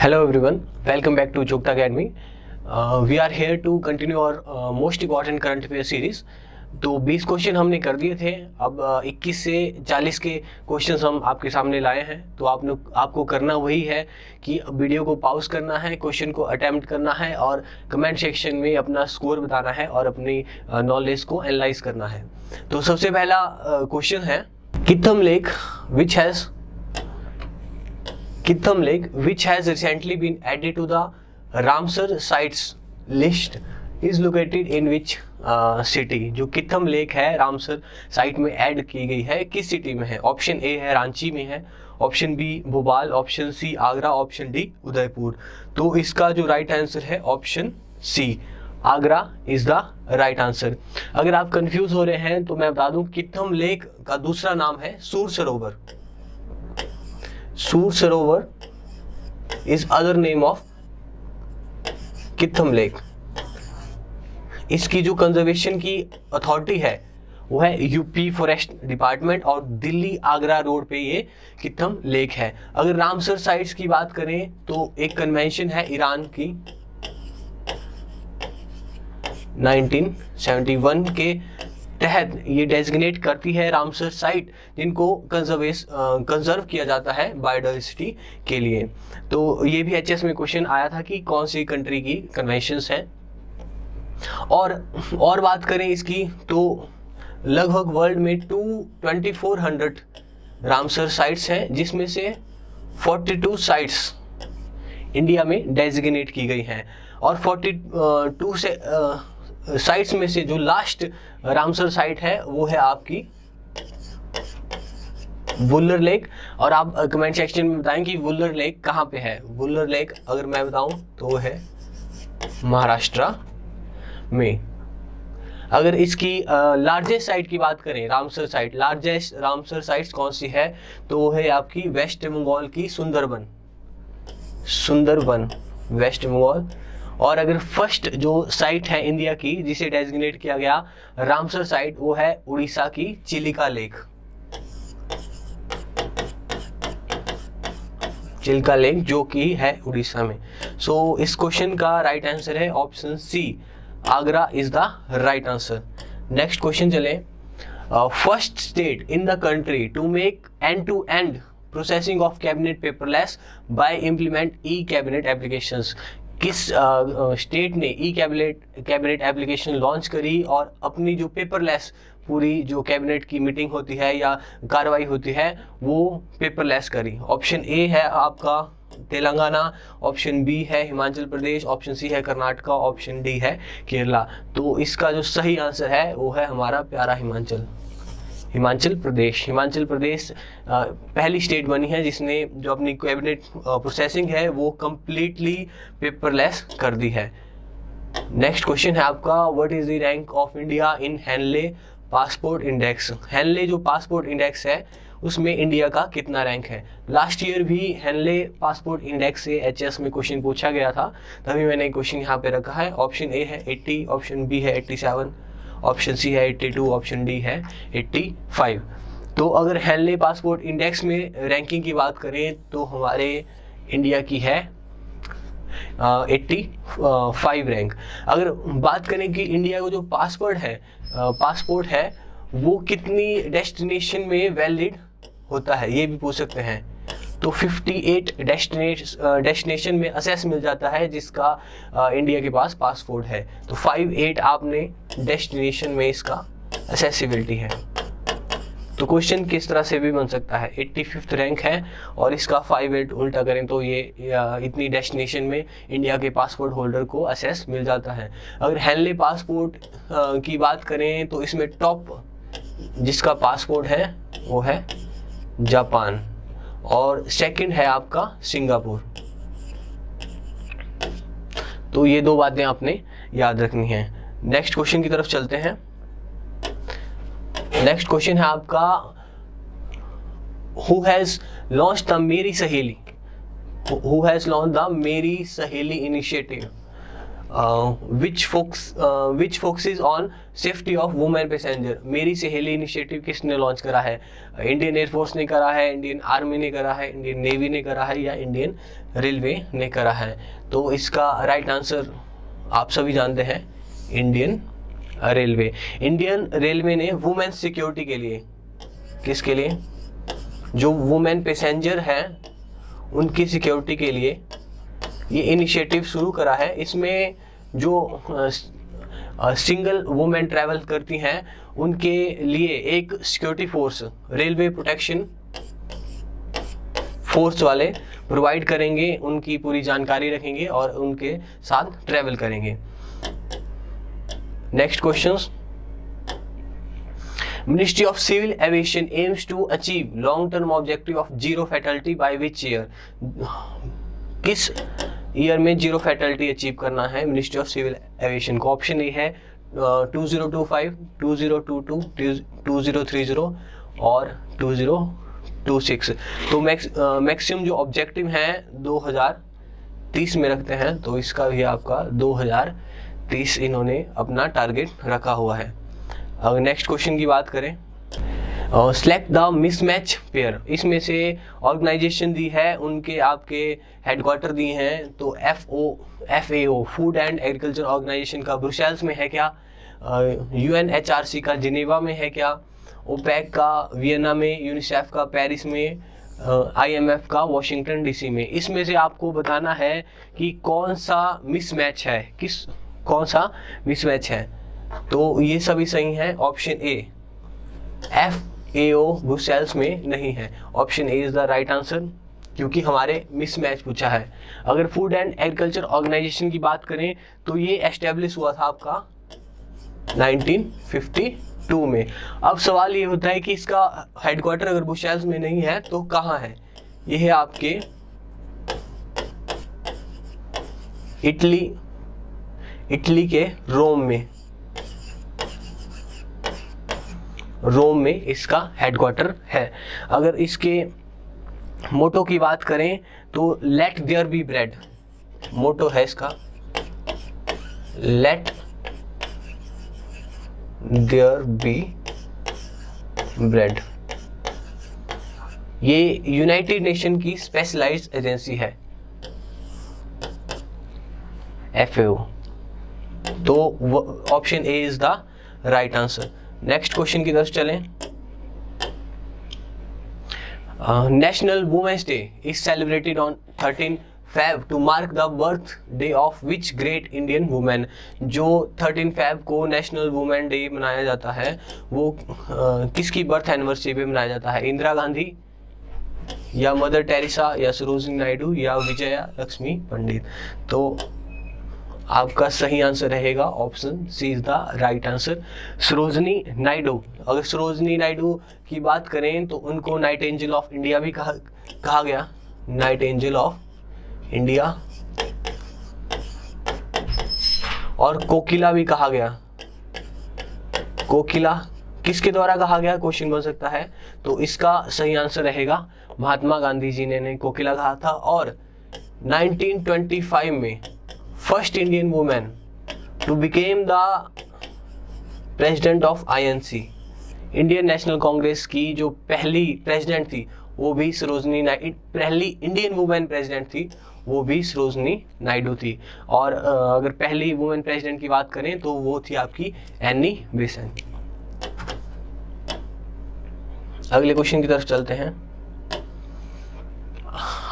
Hello everyone, welcome back to Chokta Academy. We are here to continue our most important current affair series. तो 20 question हमने कर दिए थे, अब 21 से 40 के क्वेश्चंस हम आपके सामने लाए हैं। तो आपको करना वही है कि वीडियो को पॉज करना है, क्वेश्चन को अटेम्प्ट करना है और कमेंट सेक्शन में अपना स्कोर बताना है और अपनी नॉलेज को एनालाइज करना है। तो सबसे पहला क्वेश्चन है कित्थम lake which has recently been added to the Ramsar sites list is located in which city। जो कित्थम लेक है रामसर साइट में ऐड की गई है, किस सिटी में है? ऑप्शन ए है रांची में है, ऑप्शन बी भोपाल, ऑप्शन सी आगरा, ऑप्शन डी उदयपुर। तो इसका जो राइट आंसर है option C, Agra is the right answer. अगर आप कंफ्यूज हो रहे हैं तो मैं बता दूं कित्थम लेक का दूसरा नाम है सूर Sarovar. Sur Sarovar is other name of Keetham lake. इसकी जो कंजर्वेशन की अथॉरिटी है वो है यूपी फॉरेस्ट डिपार्टमेंट और दिल्ली आगरा रोड पे ये कित्थम लेक है। अगर रामसर साइट्स की बात करें तो एक कन्वेंशन है ईरान की 1971 के तहत ये डेजिग्नेट करती है रामसर साइट जिनको कंजर्व किया जाता है बायोडाइवर्सिटी के लिए। तो ये भी एचएस में क्वेश्चन आया था कि कौन सी कंट्री की कन्वेंशंस हैं। और बात करें इसकी तो लगभग वर्ल्ड में 2400 रामसर साइट्स हैं, जिसमें से 42 साइट्स इंडिया में डेजिग्नेट की गई हैं और 42 से साइट्स में से जो लास्ट रामसर साइट है वो है आपकी वुल्लर लेक। और आप कमेंट सेक्शन में बताएं कि वुल्लर लेक कहाँ पे है। वुल्लर लेक अगर मैं बताऊं तो वो है महाराष्ट्र में। अगर इसकी लार्जेस्ट साइट की बात करें Ramsar site, largest Ramsar sites कौन सी है तो वो है आपकी वेस्ट बंगाल की सुंदरबन वेस्ट बंगाल। और अगर फर्स्ट जो साइट है इंडिया की जिसे डेजिग्नेट किया गया रामसर साइट वो है उड़ीसा की चिलिका लेक जो कि है उड़ीसा में। सो इस क्वेश्चन का राइट आंसर है option C, Agra is the right answer. Next question चले। First state in the country to make end to end processing of cabinet paperless by implement E cabinet applications. किस स्टेट ने ई कैबिनेट एप्लीकेशन लॉन्च करी और अपनी जो paperless पूरी जो कैबिनेट की मीटिंग होती है या कार्रवाई होती है वो पेपरलेस करी? ऑप्शन ए है आपका तेलंगाना, ऑप्शन बी है हिमाचल प्रदेश, ऑप्शन सी है कर्नाटका, ऑप्शन डी है केरला। तो इसका जो सही आंसर है वो है हमारा प्यारा हिमाचल प्रदेश पहली स्टेट बनी है जिसने जो अपनी कैबिनेट प्रोसेसिंग है वो कंप्लीटली पेपरलेस कर दी है। नेक्स्ट क्वेश्चन है आपका what is the rank of India in Henley passport index. Henley जो पासपोर्ट इंडेक्स है उसमें इंडिया का कितना रैंक है? लास्ट ईयर भी हेनले पासपोर्ट इंडेक्स से एचएस में क्वेश्चन पूछा गया था, तभी मैंने क्वेश्चन यहाँ पे रखा है। ऑप्शन ए है 80, ऑप्शन बी है 87, ऑप्शन सी है 82, ऑप्शन डी है 85। तो अगर हेनले पासपोर्ट इंडेक्स में रैंकिंग की बात करें तो हमारे इंडिया की है 85 रैंक। अगर बात करें कि इंडिया को जो पासपोर्ट है वो कितनी डेस्टिनेशन में वैलिड होता है ये भी पूछ सकते हैं। तो 58 डेस्टिनेशन में असेस मिल जाता है जिसका इंडिया के पास पासपोर्ट है। तो 58 आपने डेस्टिनेशन में इसका असेसिबिलिटी है। तो क्वेश्चन किस तरह से भी बन सकता है, 85th रैंक है और इसका 58 उल्टा करें तो ये इतनी डेस्टिनेशन में इंडिया के पासपोर्ट होल्डर को असेस मिल जाता है। अगर हेनले पासपोर्ट की बात करें तो इसमें टॉप जिसका पासपोर्ट है वो है जापान और सेकंड है आपका सिंगापुर। तो ये दो बातें आपने याद रखनी है। नेक्स्ट क्वेश्चन की तरफ चलते हैं। नेक्स्ट क्वेश्चन है आपका हु हैज लॉन्च द मेरी सहेली initiative. Which focuses on safety of women passenger. मेरी सहेली इनिशिएटिव किसने लॉन्च करा है? इंडियन एयरफोर्स ने करा है, इंडियन आर्मी ने करा है, इंडियन नेवी ने करा है, या इंडियन रेलवे ने करा है? तो इसका राइट आंसर आप सभी जानते हैं, इंडियन रेलवे। इंडियन रेलवे ने वुमेन सिक्योरिटी के लिए, किसके लिए? जो वुमेन पैसेंजर हैं उनकी सिक्योरिटी के लिए ये इनिशिएटिव शुरू करा है। इसमें जो सिंगल वुमेन ट्रैवल करती हैं उनके लिए एक security force, railway protection force वाले प्रोवाइड करेंगे, उनकी पूरी जानकारी रखेंगे और उनके साथ ट्रैवल करेंगे। Next questions. Ministry of Civil Aviation aims to achieve long-term objective of zero fatality by which year? किस ईयर में जीरो फैटलिटी अचीव करना है मिनिस्ट्री ऑफ सिविल एविएशन को? ऑप्शन ए है 2025, 2022, 2030 और 2026। तो मैक्सिमम जो ऑब्जेक्टिव हैं 2030 में रखते हैं, तो इसका भी आपका 2030 इन्होंने अपना टारगेट रखा हुआ है। अगर नेक्स्ट क्वेश्चन की बात करें, सेलेक्ट द मिसमैच पेयर। इसमें से ऑर्गेनाइजेशन दी है, उनके आपके हेडक्वार्टर दिए हैं। तो FAO food and agriculture organization का ब्रुसेल्स में है क्या? UNHRC का जिनेवा में है क्या? ओपेक का वियना में, यूनिसेफ का पेरिस में, IMF का वॉशिंगटन DC में। इसमें से आपको बताना है कि कौन सा मिसमैच है, कौन सा मिसमैच है। तो ये सभी सही है। ऑप्शन ए FAO ब्रुसेल्स में नहीं है। Option a is the right answer, क्योंकि हमारे मिसमैच पूछा है। अगर फूड एंड एग्रीकल्चर ऑर्गेनाइजेशन की बात करें तो ये एस्टेब्लिश हुआ था आपका 1952 में। अब सवाल ये होता है कि इसका हेडक्वार्टर अगर ब्रुसेल्स में नहीं है तो कहाँ है? ये है आपके इटली के रोम में इसका हेडक्वार्टर है। अगर इसके मोटो की बात करें तो let there be bread, motto है इसका लेट देयर बी ब्रेड। ये यूनाइटेड नेशन की स्पेशलाइज्ड एजेंसी है FAO। तो option a is the right answer. Next question की तरफ चलें। National women's day is celebrated on 13 Feb to mark the birthday of which great Indian women. जो 13 Feb को national women day मनाया जाता है वो किसकी बर्थ एनिवर्सरी पे मनाया जाता है? इंदिरा गांधी, या मदर टेरेसा, या सरोजिनी नायडू, या विजया लक्ष्मी पंडित। तो आपका सही आंसर रहेगा option C is the right answer, Sarojini Naidu. अगर सरोजिनी नायडू की बात करें तो उनको नाइट एंजल ऑफ इंडिया भी कहा गया, नाइट एंजल ऑफ इंडिया, और कोकिला भी कहा गया। कोकिला किसके द्वारा कहा गया क्वेश्चन बन सकता है। तो इसका सही आंसर रहेगा महात्मा गांधी जी ने कोकिला कहा था। और 1925 में first Indian women to became the president of INC, Indian National Congress की जो पहली प्रेसिडेंट थी वो भी सरोजिनी नायडू, पहली इंडियन वुमेन प्रेसिडेंट थी वो भी सरोजिनी नायडू थी। और अगर पहली वुमेन प्रेसिडेंट की बात करें तो वो थी आपकी एनी बेसेंट। अगले क्वेश्चन की तरफ चलते हैं।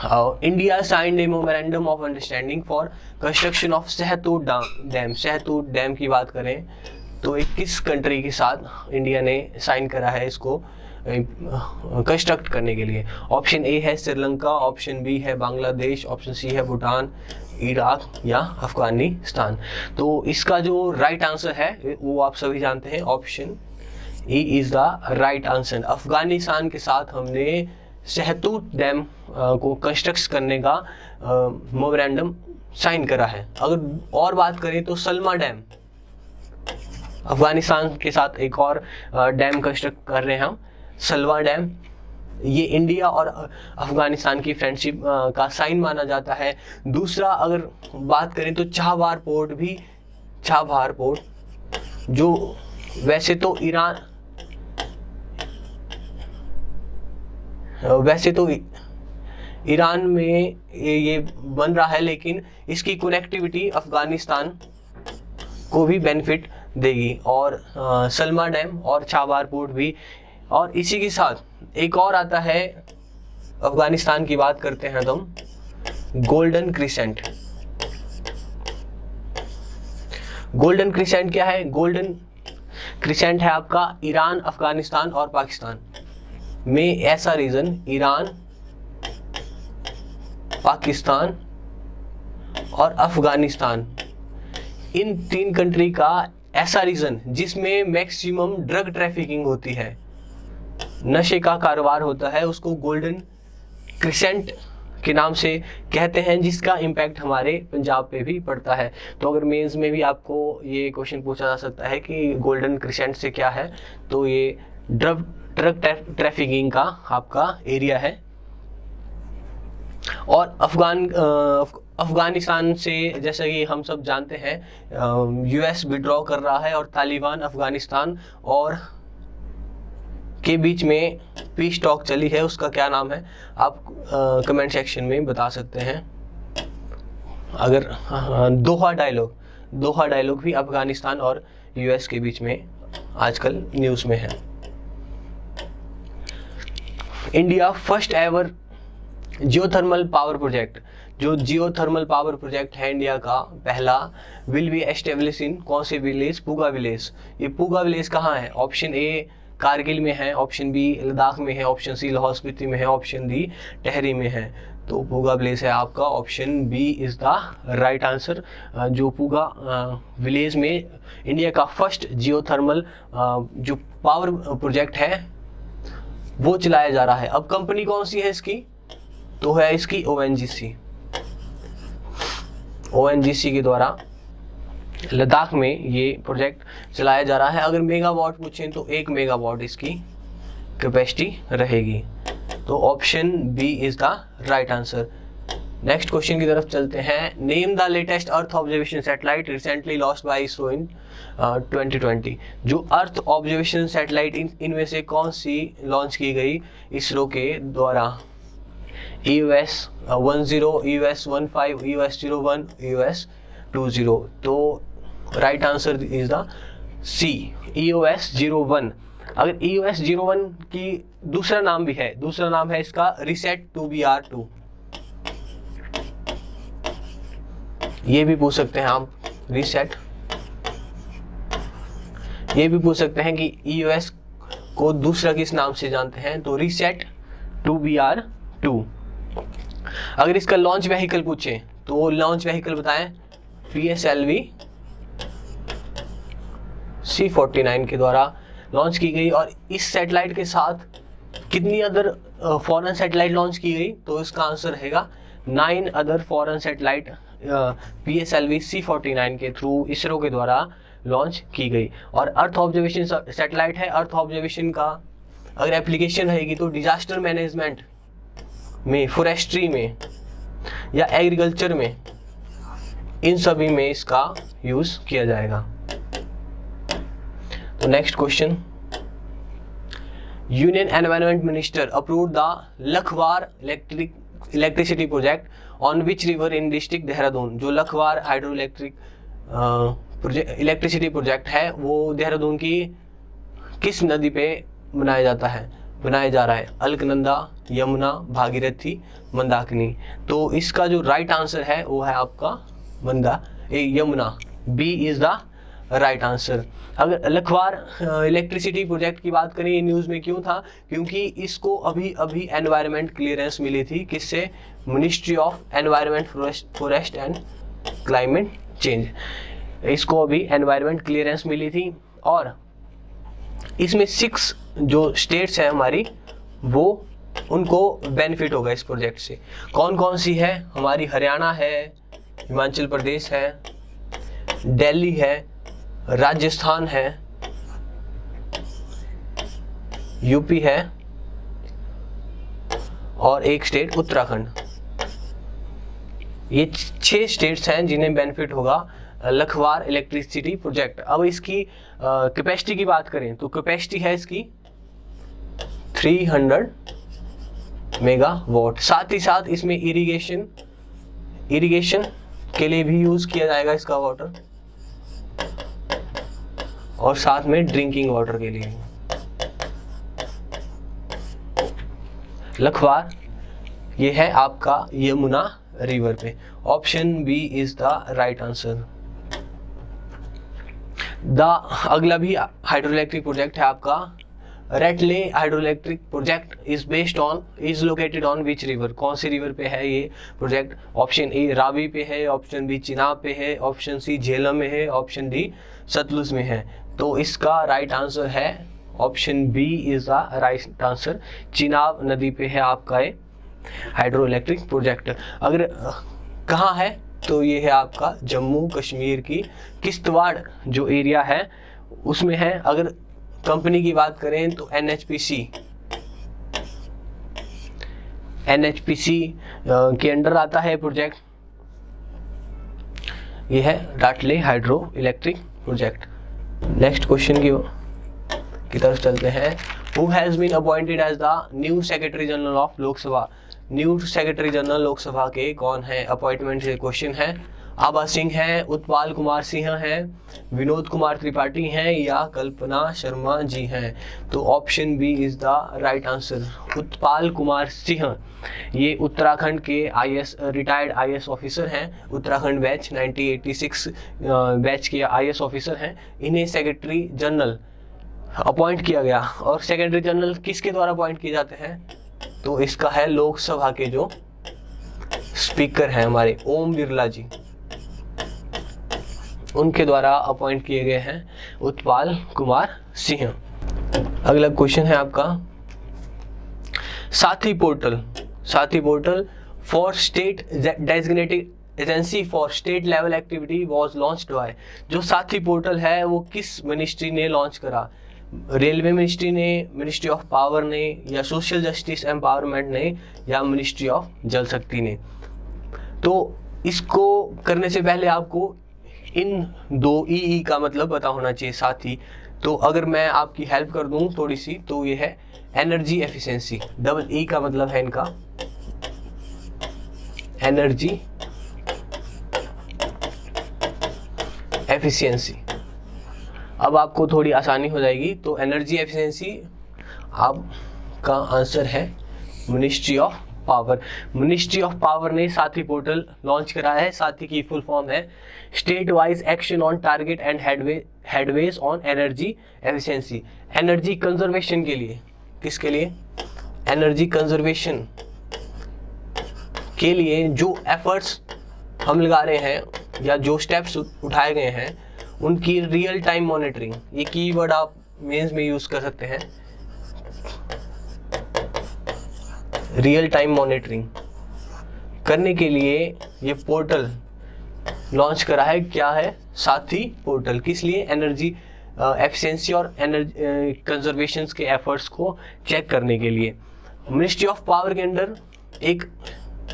India signed A memorandum of understanding for construction of सहतूत डैम। सहतूत डैम की बात करें तो एक किस कंट्री के साथ इंडिया ने साइन करा है इसको कंस्ट्रक्ट करने के लिए? ऑप्शन ए है श्रीलंका, ऑप्शन बी है बांग्लादेश, ऑप्शन सी है भूटान, इराक, या अफगानिस्तान। तो इसका जो राइट आंसर है वो आप सभी जानते हैं, option E is the right answer. Afghanistan के साथ हमने सहतूत डैम को कंस्ट्रक्ट करने का मेमोरेंडम साइन करा है। अगर और बात करें तो सलमा डैम, अफगानिस्तान के साथ एक और डैम कंस्ट्रक्ट कर रहे हैं हम, सलमा डैम, ये इंडिया और अफगानिस्तान की फ्रेंडशिप का साइन माना जाता है। दूसरा अगर बात करें तो चाबहार पोर्ट जो वैसे तो ईरान में ये बन रहा है, लेकिन इसकी कनेक्टिविटी अफगानिस्तान को भी बेनिफिट देगी, और सलमा डैम और चाबहार पोर्ट भी। और इसी के साथ एक और आता है, अफगानिस्तान की बात करते हैं तो गोल्डन क्रिसेंट। गोल्डन क्रिसेंट क्या है? गोल्डन क्रिसेंट है आपका ईरान, अफगानिस्तान और पाकिस्तान में ऐसा रीजन, ईरान, पाकिस्तान और अफगानिस्तान, इन 3 कंट्री का ऐसा रीजन जिसमें मैक्सिमम ड्रग ट्रैफिकिंग होती है, नशे का कारोबार होता है, उसको गोल्डन क्रिसेंट के नाम से कहते हैं, जिसका इम्पैक्ट हमारे पंजाब पे भी पड़ता है। तो अगर मेंस में भी आपको ये क्वेश्चन पूछा जा सकता है कि गोल्डन क्रिसेंट से क्या है, तो ये ड्रग ट्रैफिकिंग का आपका एरिया है। और अफगानिस्तान से, जैसा कि हम सब जानते हैं, यूएस विड्रॉ कर रहा है और तालिबान अफगानिस्तान और के बीच में पीस टॉक चली है, उसका क्या नाम है आप कमेंट सेक्शन में बता सकते हैं। अगर दोहा डायलॉग भी अफगानिस्तान और यूएस के बीच में आजकल न्यूज़ में है। India first ever geothermal power project, जो जियोथर्मल पावर प्रोजेक्ट है इंडिया का पहला, विल बी एस्टेब्लिश इन कौन से विलेज? पूगा विलेज। ये पूगा विलेज कहाँ है? ऑप्शन ए कारगिल में है, ऑप्शन बी लद्दाख में है, ऑप्शन सी लाहौल स्पीति में है, ऑप्शन डी टेहरी में है। तो पूगा विलेज है आपका, option B is the right answer. जो पूगा विलेज में इंडिया का फर्स्ट जियोथर्मल जो पावर प्रोजेक्ट है वो चलाया जा रहा है। अब कंपनी कौन सी है इसकी? तो है इसकी ONGC के द्वारा लद्दाख में ये प्रोजेक्ट चलाया जा रहा है। अगर मेगावाट पूछें तो 1 मेगावाट इसकी कैपेसिटी रहेगी। तो option B is the right answer. Next question की तरफ चलते हैं। Name the latest earth observation satellite recently launched by ISRO in 2020। जो अर्थ ऑब्जर्वेशन सैटेलाइट इनमें से कौन सी लॉन्च की गई इसरो के द्वारा? EOS 10, EOS 15, EOS 01, EOS 20। तो right answer is the C, EOS 01। अगर EOS 01 की दूसरा नाम भी है, दूसरा नाम है इसका रिसेट 2BR2। ये भी पूछ सकते हैं आप, रिसेट। ये भी पूछ सकते हैं कि EOS को दूसरा किस नाम से जानते हैं, तो रिसेट 2BR2। अगर इसका लॉन्च व्हीकल पूछें तो लॉन्च व्हीकल बताएं, PSLV C-49 के द्वारा लॉन्च की गई। और इस सैटेलाइट के साथ कितनी अदर फॉरेन सैटेलाइट लॉन्च की गई? तो इसका आंसर रहेगा 9 other foreign satellite PSLV C-49 के थ्रू इसरो के द्वारा लॉन्च की गई। और अर्थ ऑब्जर्वेशन सैटेलाइट है। अर्थ ऑब्जर्वेशन का अगर एप्लीकेशन रहेगी तो डिजास्टर मैनेजमेंट में, फॉरेस्ट्री में या एग्रीकल्चर में, इन सभी में इसका यूज किया जाएगा। तो next question, union environment minister approve the Lakhwar electricity project on which river in district Dehradun. जो लखवार हाइड्रो इलेक्ट्रिसिटी प्रोजेक्ट है वो देहरादून की किस नदी पे बनाया जा रहा है? अलकनंदा, यमुना, भागीरथी, मंदाकिनी। तो इसका जो राइट आंसर है वो है आपका Yamuna. B is the right answer. अगर लखवार इलेक्ट्रिसिटी प्रोजेक्ट की बात करें, ये न्यूज़ में क्यों था? क्योंकि इसको अभी एनवायरनमेंट क्लियरेंस मिली थी। किससे? Ministry of environment, forest and climate change. इसको अभी एनवायरनमेंट क्लियरेंस मिली थी। और इसमें 6 जो स्टेट्स हैं हमारी, वो उनको बेनिफिट होगा इस प्रोजेक्ट से। कौन कौन सी है? हमारी हरियाणा है, हिमाचल प्रदेश है, दिल्ली है, राजस्थान है, यूपी है और एक स्टेट उत्तराखंड। ये 6 स्टेट्स हैं जिन्हें बेनिफिट होगा लखवार इलेक्ट्रिसिटी प्रोजेक्ट। अब इसकी कैपेसिटी की बात करें तो कैपेसिटी है इसकी 300 मेगावाट। साथ ही साथ इसमें इरिगेशन के लिए भी यूज किया जाएगा इसका वाटर, और साथ में ड्रिंकिंग वाटर के लिए। लखवार ये है आपका यमुना रिवर पे। Option B is the right answer. अगला भी हाइड्रो इलेक्ट्रिक प्रोजेक्ट है आपका Ratle hydro electric project is located on which river. कौन सी रिवर पे है ये प्रोजेक्ट? ऑप्शन ए रावी पे है, ऑप्शन बी चिनाब पे है, ऑप्शन सी झेलम में है, ऑप्शन डी सतलुज में है। तो इसका राइट आंसर है option B is the right answer. Chenab नदी पे है आपका ये हाइड्रो इलेक्ट्रिक प्रोजेक्ट। अगर कहाँ है तो ये है आपका जम्मू कश्मीर की किश्तवाड़ जो एरिया है उसमें है। अगर कंपनी की बात करें तो एनएचपीसी के अंडर आता है प्रोजेक्ट। ये है Ratle hydro electric project. Next question की तरफ चलते हैं। Who has been appointed as the new secretary general of Lok Sabha. New secretary general Lok Sabha के कौन है? अपॉइंटमेंट से क्वेश्चन है। आभा सिंह है, उत्पाल कुमार सिंह है, विनोद कुमार त्रिपाठी हैं या कल्पना शर्मा जी हैं। तो option B is the right answer. Utpal Kumar Singh ये उत्तराखंड के रिटायर्ड आईएएस ऑफिसर हैं। उत्तराखंड बैच 1986 बैच के आईएएस ऑफिसर हैं। इन्हें सेक्रेटरी जनरल अपॉइंट किया गया। और सेक्रेटरी जनरल किसके द्वारा अपॉइंट किए जाते हैं? तो इसका है लोकसभा के जो स्पीकर हैं हमारे ओम बिरला जी, उनके द्वारा अपॉइंट किए गए हैं उत्पाल कुमार सिंह। अगला क्वेश्चन है आपका साथी portal for state designated agency for state level activity was launched by. जो साथी पोर्टल है वो किस मिनिस्ट्री ने लॉन्च करा? रेलवे मिनिस्ट्री ने, मिनिस्ट्री ऑफ पावर ने, या सोशल जस्टिस एम्पावरमेंट ने, या मिनिस्ट्री ऑफ जल शक्ति ने। तो इसको करने से पहले आपको इन 2 ई का मतलब पता होना चाहिए साथी। तो अगर मैं आपकी हेल्प कर दूं थोड़ी सी तो ये है एनर्जी एफिशिएंसी। डबल ई का मतलब है इनका एनर्जी एफिशिएंसी। अब आपको थोड़ी आसानी हो जाएगी। तो एनर्जी एफिशिएंसी आपका आंसर है ministry of power. Ministry of power ने साथी पोर्टल लॉन्च करा है। साथी की फुल फॉर्म है state wise action on target and headways on energy efficiency. Energy conservation के लिए, किसके लिए? एनर्जी कंजर्वेशन के लिए जो एफर्ट्स हम लगा रहे हैं या जो स्टेप्स उठाए गए हैं उनकी रियल टाइम मॉनिटरिंग। ये कीवर्ड आप मेंस में यूज कर सकते हैं, रियल टाइम मॉनिटरिंग करने के लिए ये पोर्टल लॉन्च करा है। क्या है? साथी पोर्टल। किस लिए? एनर्जी एफिशिएंसी और एनर्जी कंजर्वेशन के एफर्ट्स को चेक करने के लिए। मिनिस्ट्री ऑफ पावर के अंडर एक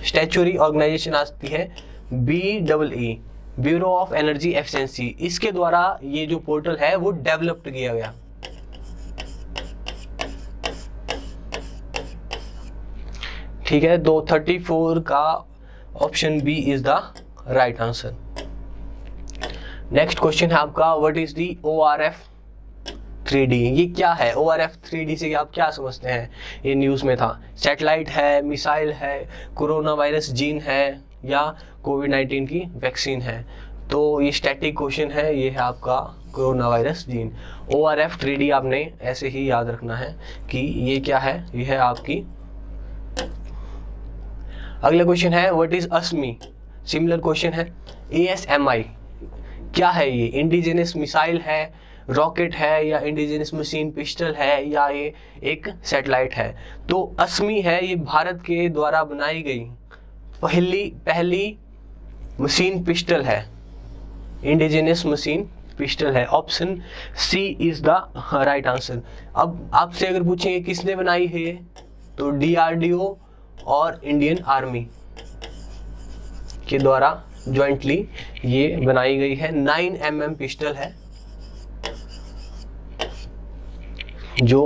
स्टैच्यूटरी ऑर्गेनाइजेशन आती है BEE, bureau of energy efficiency. इसके द्वारा ये जो पोर्टल है वो डेवलप्ड किया गया। ठीक है, तो 34 का option B is the right answer. Next question है आपका what is the ORF 3D। ये क्या है? ORF 3D से आप क्या समझते हैं? ये न्यूज़ में था। सैटेलाइट है, मिसाइल है, कोरोना वायरस जीन है, या कोविड-19 की वैक्सीन है? तो ये स्टैटिक क्वेश्चन है। ये है आपका corona virus gene. ORF 3D आपने ऐसे ही याद रखना है कि ये क्या है। ये है आपकी। अगला क्वेश्चन है what is Asmi. Similar question है ASMI क्या है? ये इंडिजिनस मिसाइल है, रॉकेट है, या इंडिजिनस मशीन पिस्टल है, या ये एक सैटेलाइट है? तो अस्मी है, ये भारत के द्वारा बनाई गई पहली मशीन पिस्टल है, इंडिजिनस मशीन पिस्टल है। Option C is the right answer. अब आपसे अगर पूछेंगे किसने बनाई है तो DRDO और इंडियन आर्मी के द्वारा ज्वाइंटली ये बनाई गई है। 9mm पिस्टल है जो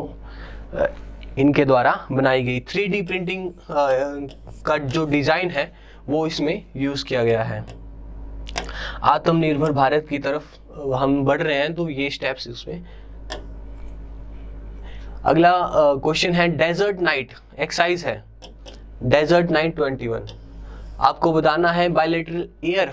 इनके द्वारा बनाई गई। 3D प्रिंटिंग का जो डिजाइन है वो इसमें यूज किया गया है। आत्मनिर्भर भारत की तरफ हम बढ़ रहे हैं, तो ये स्टेप्स इसमें। अगला क्वेश्चन है डेजर्ट नाइट एक्सरसाइज है, डेजर्ट नाइट 21। आपको बताना है बायलैटरल एयर,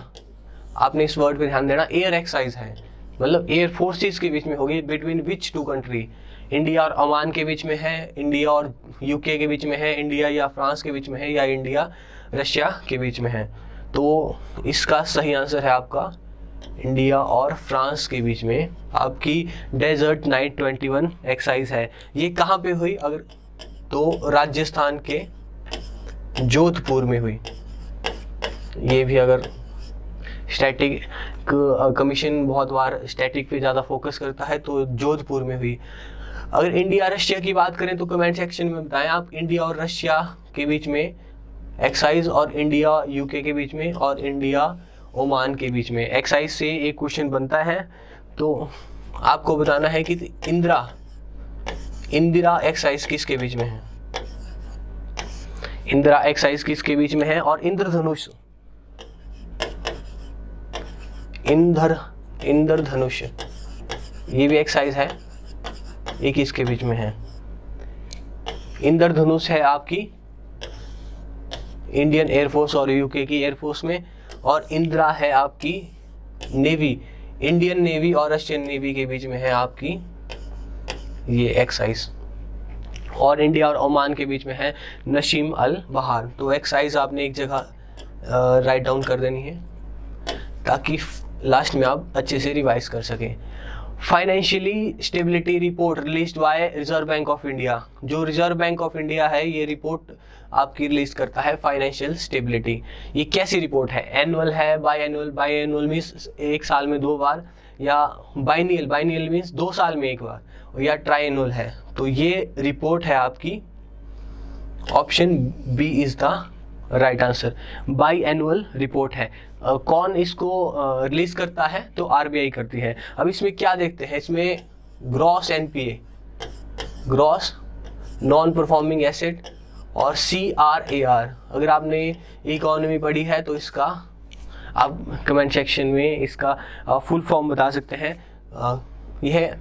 आपने इस वर्ड पे ध्यान देना, एयर एक्सरसाइज है, मतलब एयर फोर्सेस के बीच में होगी। Between which two country, India और ओमान के बीच में है, इंडिया और यूके के बीच में है, इंडिया या फ्रांस के बीच में है, या इंडिया रशिया के बीच में है। तो इसका सही आंसर है आपका इंडिया और फ्रांस के बीच में आपकी डेजर्ट नाइट 21 एक्सरसाइज है। ये कहाँ पे हुई? अगर तो राजस्थान के जोधपुर में हुई। ये भी अगर स्टैटिक कमीशन बहुत बार स्टैटिक पे ज़्यादा फोकस करता है, तो जोधपुर में हुई। अगर इंडिया रशिया की बात करें तो कमेंट सेक्शन में बताएं आप इंडिया और रशिया के बीच में एक्सरसाइज, और इंडिया यूके के बीच में, और इंडिया ओमान के बीच में। एक्सरसाइज से एक क्वेश्चन बनता है, तो आपको बताना है कि इंदिरा एक्सरसाइज किसके बीच में है, इंदिरा एक्सरसाइज किसके बीच में है, और इंद्रधनुष, इंद्रधनुष ये भी एक्सरसाइज है, ये किसके बीच में है? इंद्रधनुष है आपकी इंडियन एयरफोर्स और यूके की एयरफोर्स में, और इंदिरा है आपकी नेवी, इंडियन नेवी और रशियन नेवी के बीच में है आपकी ये एक्सरसाइज, और इंडिया और ओमान के बीच में है नसीम अल बहार। तो एक्सरसाइज आपने एक जगह राइट डाउन कर देनी है ताकि लास्ट में आप अच्छे से रिवाइज कर सकें। Financially stability report released by reserve bank of India, जो रिजर्व बैंक ऑफ इंडिया है ये रिपोर्ट आपकी रिलीज करता है फाइनेंशियल स्टेबिलिटी। ये कैसी रिपोर्ट है? एनुअल है, बाई एनुअल मीन्स एक साल में 2 बार, या बाइनियल मीन्स 2 साल में 1 बार, या ट्राई एनुअल है। तो ये रिपोर्ट है आपकी, option B is the right answer, biannual report है। कौन इसको रिलीज करता है? तो आरबीआई करती है। अब इसमें क्या देखते हैं? इसमें gross NPA, gross non performing asset, और CRAR। अगर आपने इकोनॉमी पढ़ी है तो इसका आप कमेंट सेक्शन में इसका फुल फॉर्म बता सकते हैं, यह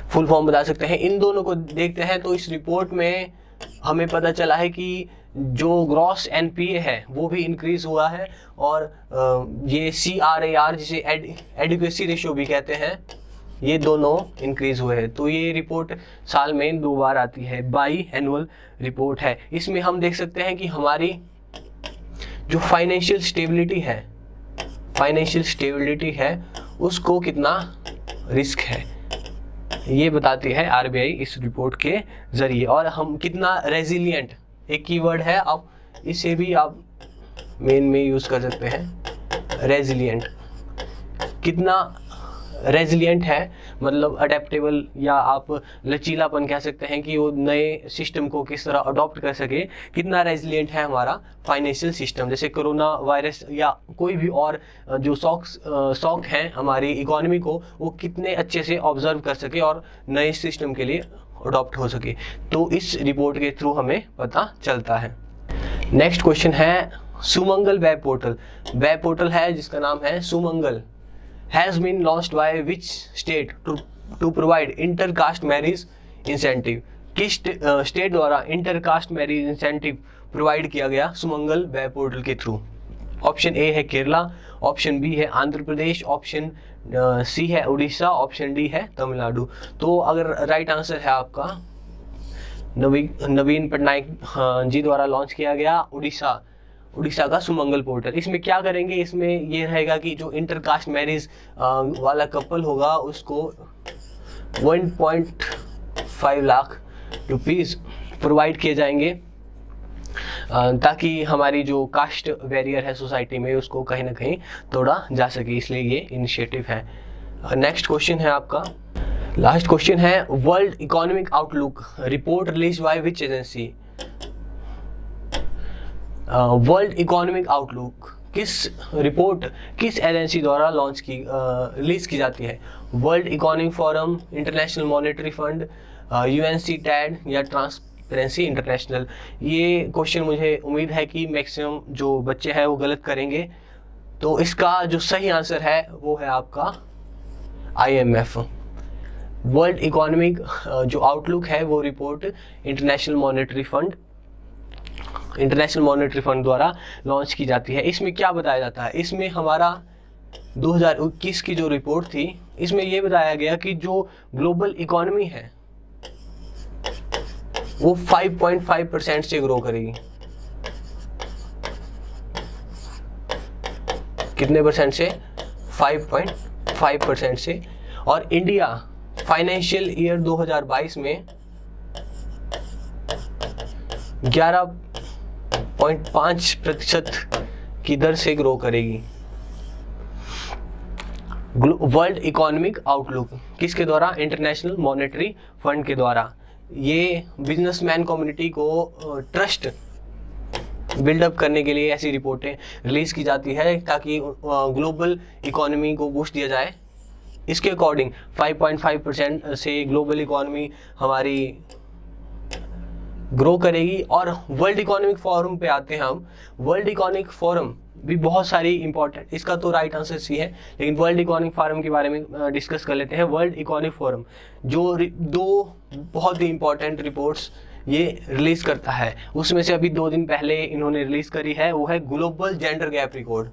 फुल फॉर्म बता सकते हैं। इन दोनों को देखते हैं तो इस रिपोर्ट में हमें पता चला है कि जो ग्रॉस एनपीए है वो भी इंक्रीज हुआ है, और ये CRAR जिसे एडिक्वेसी रेशियो भी कहते हैं, ये दोनों इंक्रीज हुए हैं। तो ये रिपोर्ट साल में 2 बार आती है, बाई एनुअल रिपोर्ट है। इसमें हम देख सकते हैं कि हमारी जो फाइनेंशियल स्टेबिलिटी है उसको कितना रिस्क है, ये बताती है आरबीआई इस रिपोर्ट के जरिए। और हम कितना रेजिलिएंट, एक कीवर्ड है, आप इसे भी आप मेन में यूज कर सकते हैं। रेजिलिएंट, कितना रेजिलिएंट है, मतलब अडेप्टेबल, या आप लचीलापन कह सकते हैं कि वो नए सिस्टम को किस तरह अडॉप्ट कर सके। कितना रेजिलिएंट है हमारा फाइनेंशियल सिस्टम, जैसे कोरोना वायरस या कोई भी और जो शॉक हैं हमारी इकोनॉमी को, वो कितने अच्छे से ऑब्जर्व कर सके और नए सिस्टम के लिए अडॉप्ट हो सके। तो इस रिपोर्ट के थ्रू हमें पता चलता है। नेक्स्ट क्वेश्चन है सुमंगल वेब पोर्टल है जिसका नाम है सुमंगल, has been launched by which state to provide intercaste marriage incentive। किस स्टेट द्वारा इंटरकास्ट मैरिज इंसेंटिव प्रोवाइड किया गया सुमंगल वेब पोर्टल के थ्रू? ऑप्शन ए है केरला, ऑप्शन बी है आंध्र प्रदेश, ऑप्शन सी है उड़ीसा, ऑप्शन डी है तमिलनाडु। तो अगर राइट आंसर है आपका नवीन पटनायक जी द्वारा लॉन्च किया गया उड़ीसा का सुमंगल पोर्टल। इसमें क्या करेंगे? इसमें ये रहेगा कि जो इंटरकास्ट मैरिज वाला कपल होगा उसको 1.5 लाख रुपीस प्रोवाइड किए जाएंगे, ताकि हमारी जो कास्ट बैरियर है सोसाइटी में उसको कहीं ना कहीं तोड़ा जा सके, इसलिए ये इनिशिएटिव है। नेक्स्ट क्वेश्चन है आपका, लास्ट क्वेश्चन है world economic outlook report release by which agency. World economic outlook किस रिपोर्ट किस एजेंसी द्वारा लॉन्च की रिलीज की जाती है? World economic forum, international monetary fund, UNCTAD या ट्रांसपेरेंसी इंटरनेशनल? ये क्वेश्चन मुझे उम्मीद है कि मैक्सिमम जो बच्चे हैं वो गलत करेंगे, तो इसका जो सही आंसर है वो है आपका IMF। वर्ल्ड इकोनॉमिक जो आउटलुक है वो रिपोर्ट इंटरनेशनल मॉनेटरी फंड द्वारा लॉन्च की जाती है। इसमें क्या बताया जाता है? इसमें हमारा 2021 की जो रिपोर्ट थी, इसमें ये बताया गया कि जो ग्लोबल इकोनॉमी है वो 5.5% से ग्रो करेगी। कितने परसेंट से? 5.5% से। और इंडिया फाइनेंशियल ईयर 2022 में 11.5% की दर से ग्रो करेगी। वर्ल्ड इकोनॉमिक आउटलुक किसके द्वारा? इंटरनेशनल मॉनेटरी फंड के द्वारा। ये बिजनेसमैन कम्युनिटी को ट्रस्ट बिल्डअप करने के लिए ऐसी रिपोर्टें रिलीज की जाती है ताकि ग्लोबल इकोनॉमी को बूस्ट दिया जाए। इसके अकॉर्डिंग 5.5% से ग्लोबल इकोनॉमी हमारी ग्रो करेगी। और वर्ल्ड इकोनॉमिक फोरम पे आते हैं हम। वर्ल्ड इकोनॉमिक फोरम भी बहुत सारी इंपॉर्टेंट, इसका तो राइट आंसर सी है, लेकिन वर्ल्ड इकोनॉमिक फोरम के बारे में डिस्कस कर लेते हैं। वर्ल्ड इकोनॉमिक फोरम जो दो बहुत ही इंपॉर्टेंट रिपोर्ट्स ये रिलीज करता है, उसमें से अभी 2 दिन पहले इन्होंने रिलीज करी है, वो है global gender gap report.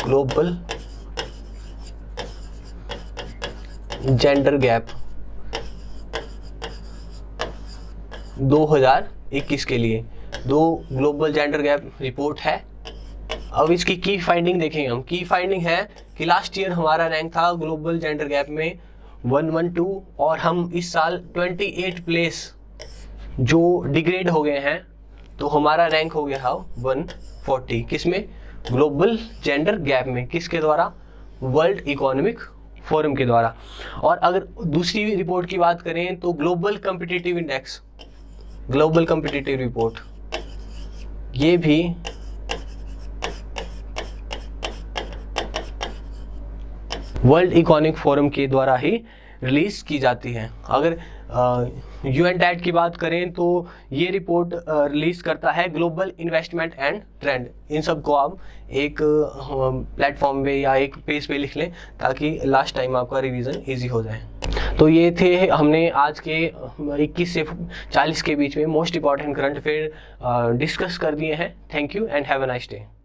Global gender gap 2021 के लिए ग्लोबल जेंडर गैप रिपोर्ट है। अब इसकी की फाइंडिंग देखेंगे हम। की फाइंडिंग है कि लास्ट ईयर हमारा रैंक था ग्लोबल जेंडर गैप में 112 और हम इस साल 28 प्लेस जो डिग्रेड हो गए हैं, तो हमारा रैंक हो गया 140। किसमें? ग्लोबल जेंडर गैप में। किसके द्वारा? वर्ल्ड इकोनॉमिक फोरम के द्वारा। और अगर दूसरी रिपोर्ट की बात करें तो global competitive index, global competitive report, ये भी वर्ल्ड इकोनॉमिक फोरम के द्वारा ही रिलीज की जाती है। अगर UNCTAD की बात करें तो ये रिपोर्ट रिलीज करता है ग्लोबल इन्वेस्टमेंट एंड ट्रेंड। इन सब को आप एक प्लेटफॉर्म पे या एक पेज पे लिख लें ताकि लास्ट टाइम आपका रिवीजन इजी हो जाए। तो ये थे हमने आज के 21 से 40 के बीच में most important current affair discuss कर दिए हैं। Thank you and have a nice day.